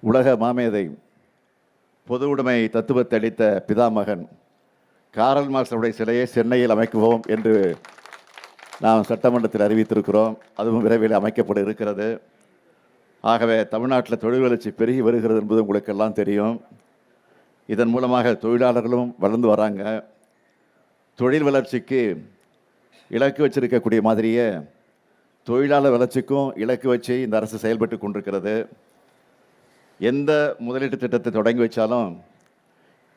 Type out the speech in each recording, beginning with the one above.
உலக மாமேதை, பொது உடைமை தத்துவத்தை அளித்த பிதாமகன் காரல் மார்க்ஸுடைய சிலையை சென்னையில் அமைக்குவோம் என்று நாம் சட்டமன்றத்தில் அறிவித்திருக்கிறோம். அதுவும் விரைவில் அமைக்கப்பட இருக்கிறது. ஆகவே தமிழ்நாட்டில் தொழில் வளர்ச்சி பெருகி வருகிறது என்பது உங்களுக்கெல்லாம் தெரியும். இதன் மூலமாக தொழிலாளர்களும் வளர்ந்து வராங்க. தொழில் வளர்ச்சிக்கு இலக்கு வச்சிருக்கக்கூடிய மாதிரியே தொழிலாளர் வளர்ச்சிக்கும் இலக்கு வச்சு இந்த அரசு செயல்பட்டு கொண்டிருக்கிறது. எந்த முதலீட்டு திட்டத்தை தொடங்கி வச்சாலும்,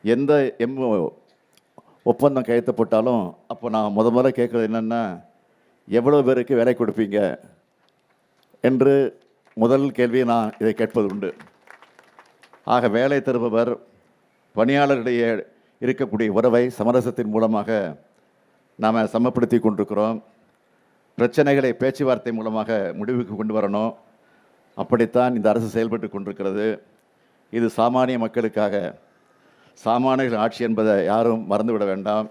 எந்த ஒப்பந்தம் கையெழுத்தப்பட்டாலும், அப்போ நான் முதல்ல கேட்குறது என்னென்னா, எவ்வளோ பேருக்கு வேலை கொடுப்பீங்க என்று முதல் கேள்வியை நான் இதை கேட்பது உண்டு. ஆக வேலை தருபவர் பணியாளரிடையே இருக்கக்கூடிய உறவை சமரசத்தின் மூலமாக நாம் சமப்படுத்தி கொண்டிருக்கிறோம். பிரச்சனைகளை பேச்சுவார்த்தை மூலமாக முடிவுக்கு கொண்டு வரணும். அப்படித்தான் இந்த அரசு செயல்பட்டு கொண்டிருக்கிறது. இது சாமானிய மக்களுக்காக, சாமானியர்கள் ஆட்சி என்பதை யாரும் மறந்துவிட வேண்டாம்.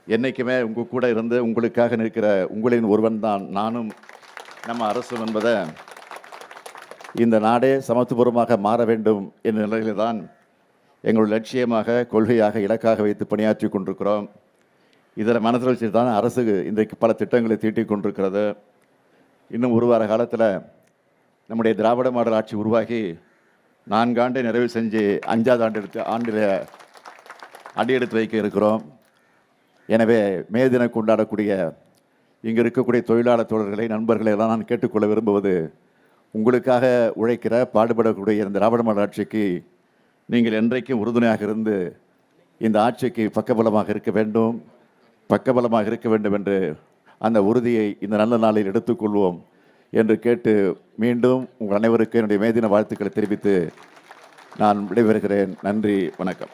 என்றைக்குமே உங்கள் கூட இருந்து உங்களுக்காக நிற்கிற உங்களின் ஒருவன் தான் நானும் நம்ம அரசும் என்பதை, இந்த நாடே சமத்துவபூர்வமாக மாற வேண்டும் என்ற நிலையில் தான் எங்களுடைய லட்சியமாக, கொள்கையாக, இலக்காக வைத்து பணியாற்றி கொண்டிருக்கிறோம். இதில் மனதில் வச்சு தான் அரசு இன்றைக்கு பல திட்டங்களை தீட்டிக் கொண்டிருக்கிறது. இன்னும் ஒரு வார காலத்தில் நம்முடைய திராவிட மாடல் ஆட்சி உருவாகி 4 ஆண்டை நிறைவு செஞ்சு 5வது ஆண்டில் அடியெடுத்து வைக்க இருக்கிறோம். எனவே மே தினம் கொண்டாடக்கூடிய இங்கே இருக்கக்கூடிய தொழிலாளர் தோழர்களை, நண்பர்களை எல்லாம் நான் கேட்டுக்கொள்ள விரும்புவது, உங்களுக்காக உழைக்கிற பாடுபடக்கூடிய இந்த திராவிட மாடல் ஆட்சிக்கு நீங்கள் என்றைக்கும் உறுதுணையாக இருந்து இந்த ஆட்சிக்கு பக்கபலமாக இருக்க வேண்டும் என்று அந்த உறுதியை இந்த நல்ல நாளில் எடுத்துக்கொள்வோம் என்று கேட்டு, மீண்டும் உங்கள் அனைவருக்கும் என்னுடைய மே தின வாழ்த்துக்களை தெரிவித்து நான் விடைபெறுகிறேன். நன்றி, வணக்கம்.